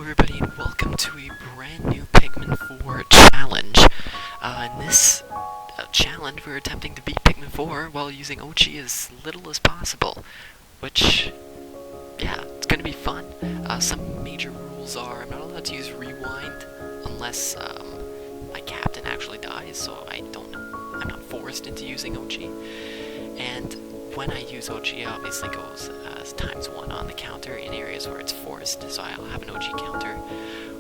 everybody, and welcome to a brand new Pikmin 4 challenge. In this challenge, we're attempting to beat Pikmin 4 while using Oatchi as little as possible, which, yeah, it's going to be fun. Some major rules are I'm not allowed to use Rewind unless my captain actually dies, so I'm not forced into using Oatchi. And when I use Oatchi, it obviously goes ×1 on the counter in areas where it's forced, so I'll have an Oatchi counter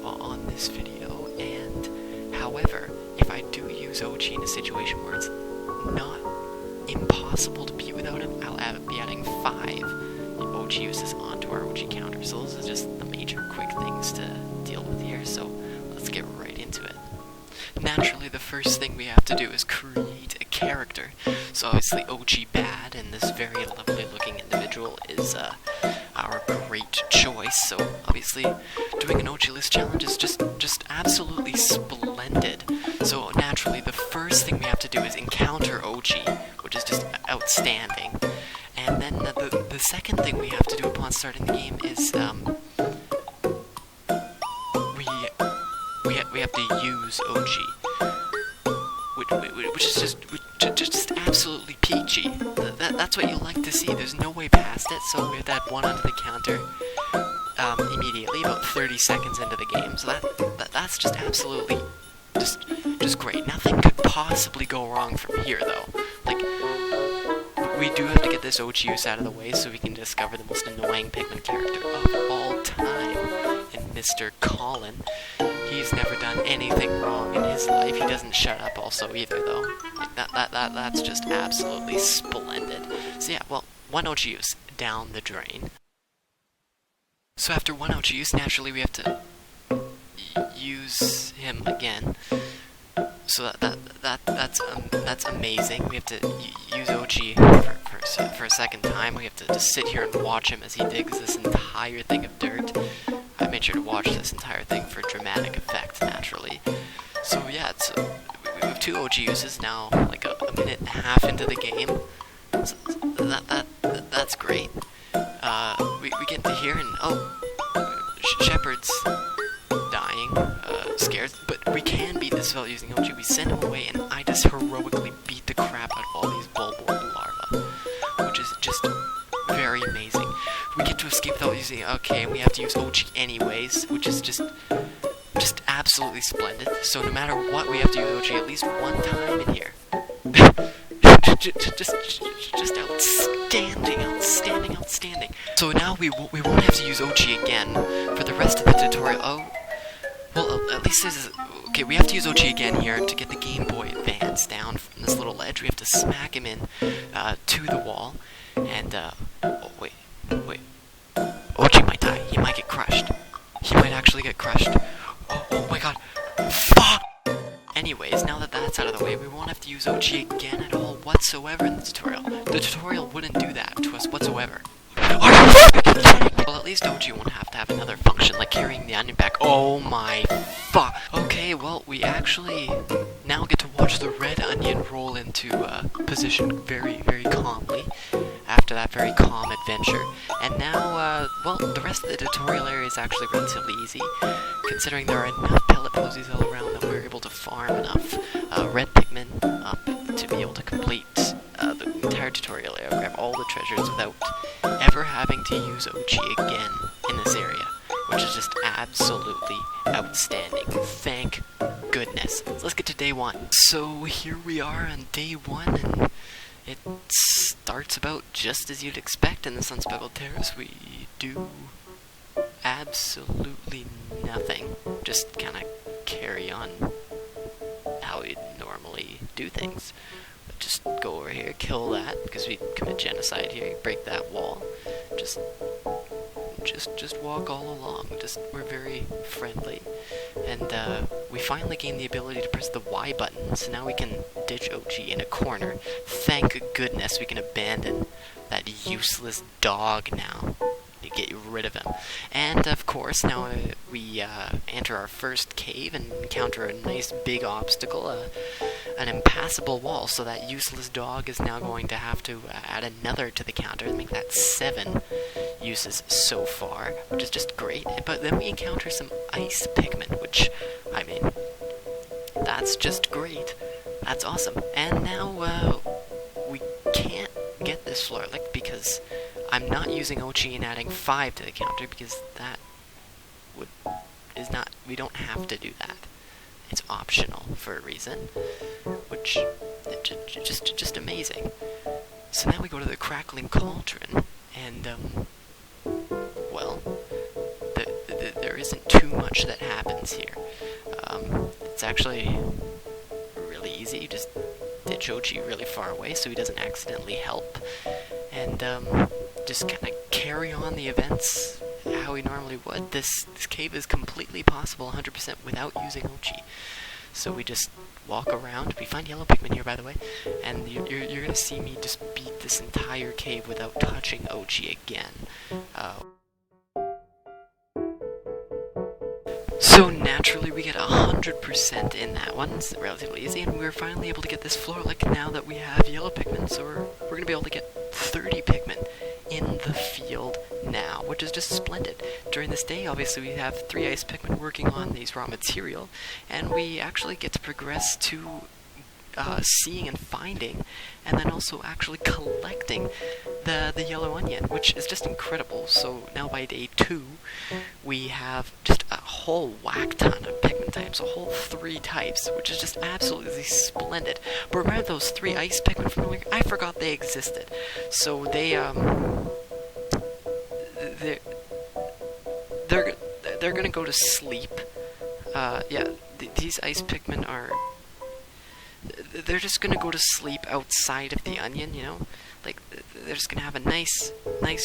on this video. And however, if I do use Oatchi in a situation where it's not impossible to beat without him, I'll be adding 5 Oatchi uses onto our Oatchi counter. So those are just the major quick things to deal with here, so let's get right into it. Naturally, the first thing we have to do is create a character. So obviously Oatchi Bad, and this very lovely looking individual is our great choice. So obviously doing an Oatchi list challenge is just absolutely splendid. So naturally the first thing we have to do is encounter Oatchi, which is just outstanding. And then the second thing we have to do upon starting the game is we have to use Oatchi, which is just absolutely peachy. That's what you like to see. There's no way past it, so we have to add 1 onto the counter immediately, about 30 seconds into the game. So that's just absolutely just great. Nothing could possibly go wrong from here, though. Like, we do have to get this Oatchi use out of the way so we can discover the most annoying Pikmin character of all time, in Mr. Colin. He's never done anything wrong in his life. He doesn't shut up also either, though. Like, that's just absolutely splendid. So yeah, well, 1 Oatchi use down the drain. So after 1 Oatchi use, naturally we have to use him again. So that's amazing. We have to use Oatchi for a second time. We have to just sit here and watch him as he digs this entire thing of dirt. I made sure to watch this entire thing for dramatic effect, naturally. So yeah, we have 2 Oatchi uses now, like a minute and a half into the game. So that's great. We get to here and Shepard's dying, scared, but we can beat this without using Oatchi. We send him away, and I just heroically beat the crap out of all these bulborb larvae, which is just very amazing. We get to escape without using okay, and we have to use Oatchi anyways, which is just absolutely splendid. So no matter what, we have to use Oatchi at least 1 time in here. just outstanding. So now we won't have to use Oatchi again for the rest of the tutorial. Oh, well, at least there's okay. We have to use Oatchi again here to get the Game Boy Advance down from this little ledge. We have to smack him in to the wall, and oh wait. Oatchi might die. He might get crushed. He might actually get crushed. Oh my god. Fuck! Anyways, now that that's out of the way, we won't have to use Oatchi again at all whatsoever in the tutorial. The tutorial wouldn't do that to us whatsoever. Well, at least Oatchi won't have to have another function, like carrying the onion back. Oh my fuck! Okay, well, we actually now get to watch the red onion roll into position very, very calmly after that very calm adventure. And now, well, the rest of the tutorial area is actually relatively easy, considering there are enough pellet posies all around that we're able to farm enough red Pikmin up to be able to complete the entire tutorial area, grab all the treasures without ever having to use Oatchi again in this area, which is just absolutely outstanding. Thank goodness. So let's get to day 1. So here we are on day 1, and it starts about just as you'd expect in the Sun-Speckled Terrace. We do absolutely nothing. Just kind of carry on how we'd normally do things. But just go over here, kill that, because we commit genocide here, break that wall. Just walk all along. We're very friendly. And we finally gain the ability to press the Y button, so now we can ditch Oatchi in a corner. Thank goodness we can abandon that useless dog now. To get rid of him. And of course, now we enter our first cave and encounter a nice big obstacle, an impassable wall, so that useless dog is now going to have to add another to the counter and make that 7 uses so far, which is just great. But then we encounter some ice Pikmin, which, I mean, that's just great. That's awesome. And now, we can't get this Florlick because I'm not using Oatchi and adding 5 to the counter, because that we don't have to do that. It's optional for a reason, which just amazing. So now we go to the Crackling Cauldron, and well, there isn't too much that happens here. It's actually really easy. You just ditch Oatchi really far away so he doesn't accidentally help, and just kind of carry on the events how he normally would. This cave is completely possible 100% without using Oatchi. So we just walk around. We find yellow Pikmin here, by the way, and you're gonna see me just beat this entire cave without touching Oatchi again. So naturally we get 100% in that one. It's relatively easy, and we're finally able to get this Florlick now that we have yellow Pikmin, so we're gonna be able to get 30 Pikmin in the field now, which is just splendid. During this day, obviously, we have 3 ice Pikmin working on these raw material, and we actually get to progress to seeing and finding, and then also actually collecting the yellow onion, which is just incredible. So now by day 2, we have just a whole whack ton of Pikmin types, a whole 3 types, which is just absolutely splendid. But remember those 3 ice Pikmin from earlier? I forgot they existed. So they're gonna go to sleep. These ice Pikmin are. They're just gonna go to sleep outside of the onion, you know? Like, they're just gonna have a nice,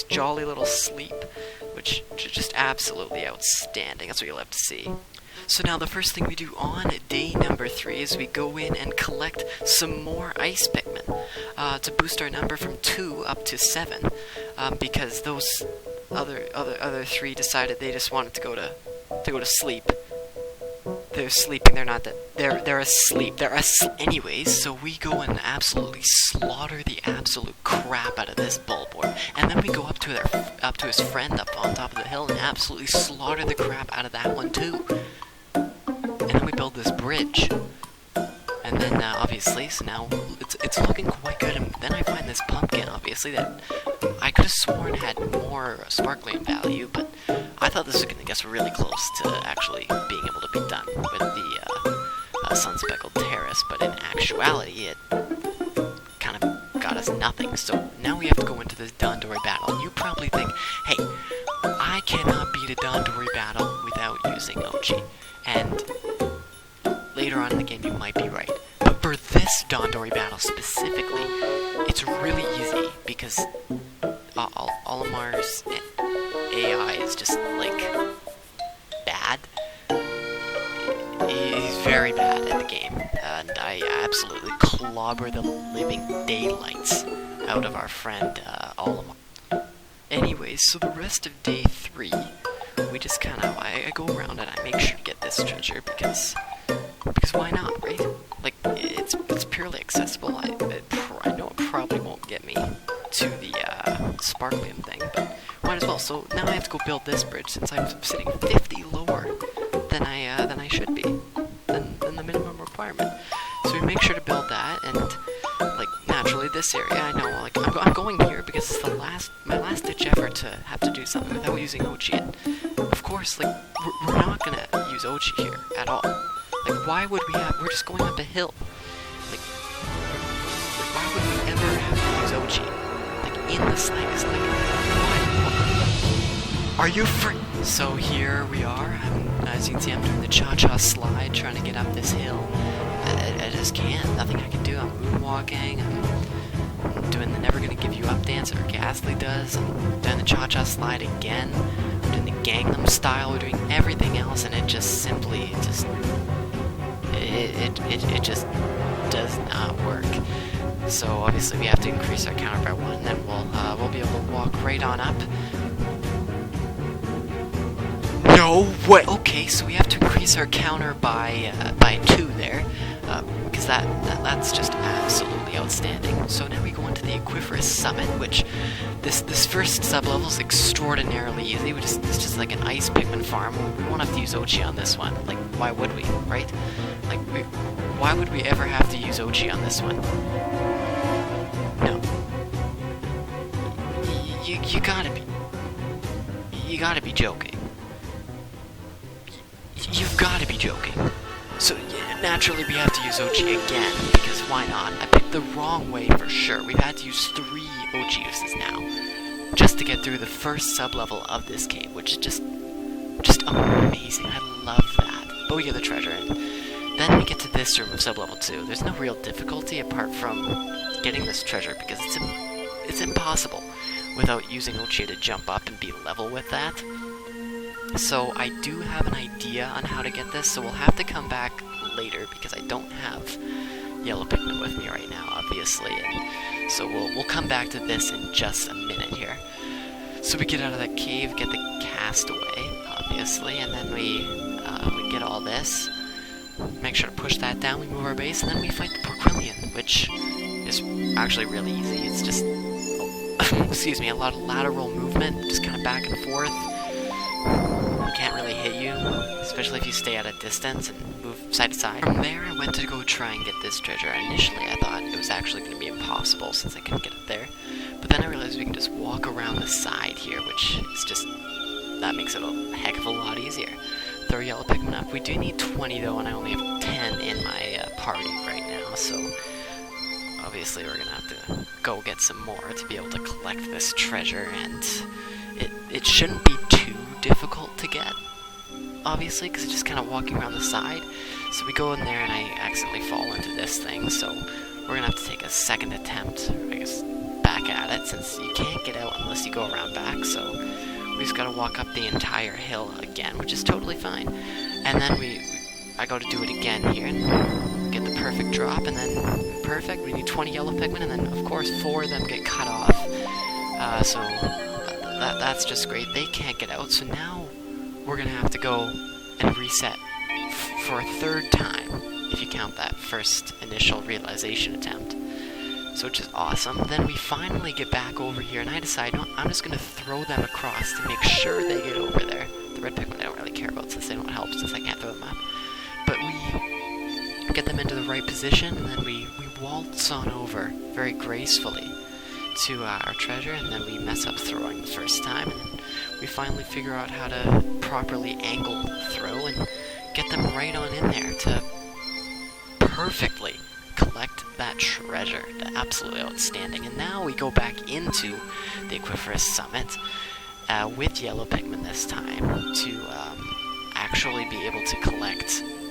jolly little sleep, which is just absolutely outstanding. That's what you'll have to see. So now the first thing we do on day number 3 is we go in and collect some more ice Pikmin to boost our number from 2 up to 7, because those other 3 decided they just wanted to go to sleep. They're sleeping, they're not that. They're asleep. Anyways, so we go and absolutely slaughter the absolute crap out of this Bulbor. And then we go up to his friend up on top of the hill and absolutely slaughter the crap out of that one too. And then we build this bridge. And then obviously, so now it's looking quite good. And then I find this pumpkin, obviously, that I could have sworn had more sparkling value, but I thought this was going to get really close to actually being able to be done with the Sun-Speckled Terrace, but in actuality, it kind of got us nothing. So now we have to go into this Dandori battle, and you probably think, hey, I cannot beat a Dandori battle without using Oatchi. And later on in the game, you might be right. But for this Dandori battle specifically, it's really easy, because Olimar's AI is just, like, bad. He's very bad at the game, and I absolutely clobber the living daylights out of our friend Olimar. Anyways, so the rest of day 3, we just kind of, I go around and I make sure to get this treasure, because why not, right? Like, it's purely accessible. I know it probably won't get me to the Sparklium thing, but might as well. So now I have to go build this bridge, since I'm sitting 50 lower than I should be, than the minimum requirement. So we make sure to build that, and like naturally this area, I know, like I'm going here because it's my last ditch effort to have to do something without using Oatchi. And of course, like we're not gonna use Oatchi here at all. Like, why would we have? We're just going up a hill. Like why would we ever have to use Oatchi? Like, in the slightest, like, why? Are you free? So here we are. As you can see, I'm doing the cha-cha slide, trying to get up this hill. I just can't. Nothing I can do. I'm moonwalking. I'm doing the Never Gonna Give You Up dance that Ghastly does. I'm doing the cha-cha slide again. I'm doing the Gangnam Style. We're doing everything else, and it just simply, it just does not work. So obviously we have to increase our counter by 1, and then we'll be able to walk right on up. No way! Okay, so we have to increase our counter by 2 there, because that's just absolutely absolutely outstanding. So now we go into the Aquiferous Summit, which this first sub-level is extraordinarily easy. It's just like an ice Pikmin farm. We won't have to use Oatchi on this one. Like, why would we, right? Like, why would we ever have to use Oatchi on this one? No. You gotta be joking. You've gotta be joking. So, yeah, naturally we have to use Oatchi again, because why not? I picked the wrong way for sure. We've had to use 3 Oatchi uses now, just to get through the first sub-level of this cave, which is just amazing. I love that. But we get the treasure, and then we get to this room of sub-level 2. There's no real difficulty apart from getting this treasure, because it's impossible without using Oatchi to jump up and be level with that. So I do have an idea on how to get this, so we'll have to come back later because I don't have yellow Pikmin with me right now, obviously, and so we'll come back to this in just a minute here. So we get out of that cave, get the castaway, obviously, and then we get all this. Make sure to push that down, we move our base, and then we fight the Porquillian, which is actually really easy. It's just, excuse me, a lot of lateral movement, just kind of back and forth. Can't really hit you, especially if you stay at a distance and move side to side. From there, I went to go try and get this treasure. Initially, I thought it was actually going to be impossible since I couldn't get it there. But then I realized we can just walk around the side here, which is just, that makes it a heck of a lot easier. Throw yellow Pikmin up. We do need 20 though, and I only have 10 in my party right now, so obviously we're going to have to go get some more to be able to collect this treasure, and it shouldn't be too difficult to get, obviously, because it's just kind of walking around the side. So we go in there and I accidentally fall into this thing, so we're gonna have to take a second attempt, I guess, back at it, since you can't get out unless you go around back. So we just gotta walk up the entire hill again, which is totally fine. And then I go to do it again here and get the perfect drop, and then perfect. We need 20 yellow Pikmin, and then of course 4 of them get cut off. So that's just great. They can't get out, so now we're gonna have to go and reset for a 3rd time, if you count that first initial realization attempt. So which is awesome. Then we finally get back over here, and I decide, no, I'm just gonna throw them across to make sure they get over there. The red Pikmin I don't really care about since they don't help, since I can't throw them up. But we get them into the right position, and then we waltz on over very gracefully to our treasure, and then we mess up throwing the first time, and then we finally figure out how to properly angle the throw and get them right on in there to perfectly collect that treasure. Absolutely outstanding. And now we go back into the Aquiferous Summit with yellow Pikmin this time to actually be able to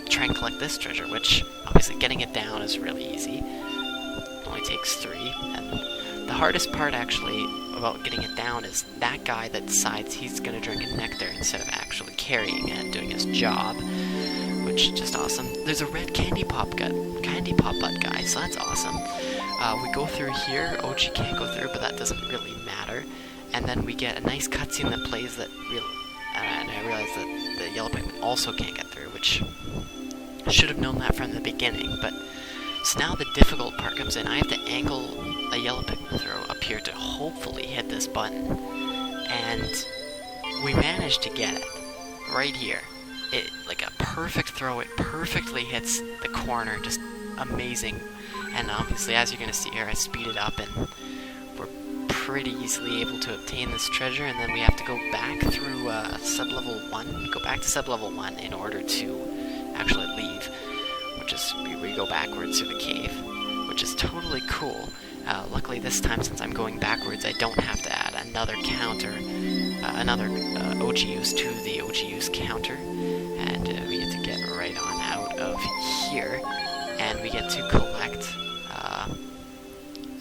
try and collect this treasure, which obviously getting it down is really easy. It only takes 3, and the hardest part, actually, about getting it down is that guy that decides he's going to drink a nectar instead of actually carrying it and doing his job, which is just awesome. There's a red candy pop bud guy, so that's awesome. We go through here. Oatchi can't go through, but that doesn't really matter. And then we get a nice cutscene that plays and I realize that the yellow Pikmin also can't get through, which I should have known that from the beginning, but so now the difficult part comes in. I have to angle a yellow Pikmin throw up here to hopefully hit this button, and we managed to get it right here. It, like a perfect throw, it perfectly hits the corner, just amazing. And obviously, as you're going to see here, I speed it up, and we're pretty easily able to obtain this treasure, and then we have to go back through sub-level 1, go back to sub-level 1 in order to actually leave, which is, we go backwards through the cave, which is totally cool. Luckily this time, since I'm going backwards, I don't have to add another counter, another Oatchi use to the Oatchi use counter, and we get to get right on out of here, and we get to collect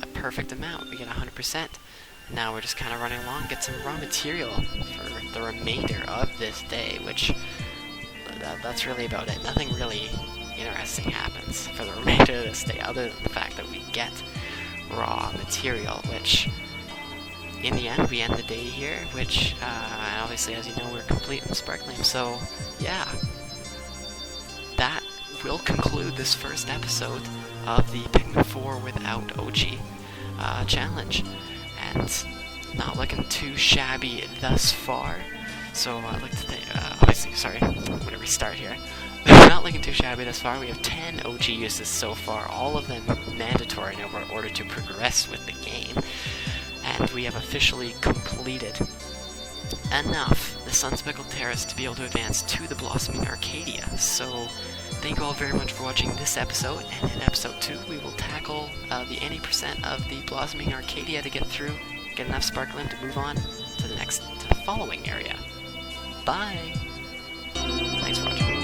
a perfect amount. We get 100%. Now we're just kind of running along, get some raw material for the remainder of this day, which that's really about it. Nothing really interesting happens for the remainder of this day, other than the fact that we get raw material, which in the end we end the day here, which obviously, as you know, we're complete and sparkling. So yeah, that will conclude this first episode of the Pikmin 4 without Oatchi challenge, and not looking too shabby thus far. So I'd like to think, obviously, sorry, I'm gonna restart here. Not looking too shabby thus far. We have 10 Oatchi uses so far, all of them mandatory in order to progress with the game. And we have officially completed enough the Sun-Speckled Terrace to be able to advance to the Blossoming Arcadia. So thank you all very much for watching this episode, and in episode 2 we will tackle the 80% of the Blossoming Arcadia to get through, get enough Sparkling to move on to the following area. Bye! Thanks for watching.